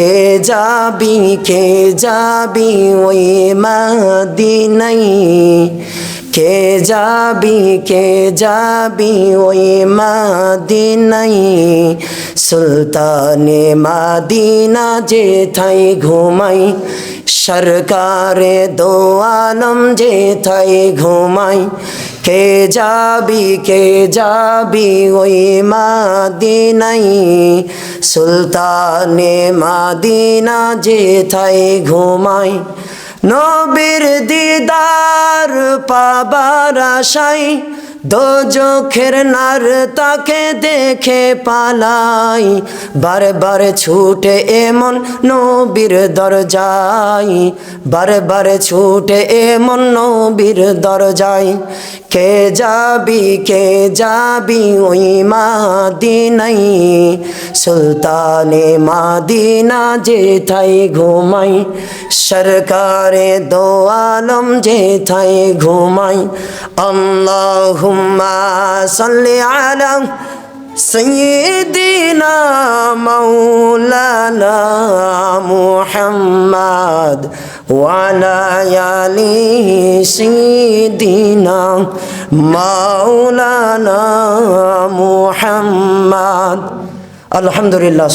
কে যাবি ওই মদিনায়, কে যাবি ওই মদিনায়, সুলতানে মদিনা যেথায় ঘুমাই, সরকারে দো আলম যেথায় ঘুমাই। কে যাবি ওই মদিনায়, সুলতানে মদিনা যেথায় ঘুমাই। নবীর দিদার পাবার আশায় দোজখের নার তাকে দেখে পালাই, বারবার ছুটে এমন নবীর দরজায়, বারবার ছুটে এমন নবীর দরজায়। কে যাবি ওই মদিনায়, সুলতানে মদিনা যেথায় ঘুমাই, সরকারে দো আলম যেথায় ঘুমাই। আল্লাহুম্মা সাল্লি আলা সাইয়্যিদিনা মাওলানা মুহাম্মদ ওয়া আলা আলি সাইয়্যিদিনা মাওলানা মুহাম্মদ। আলহামদুলিল্লাহ।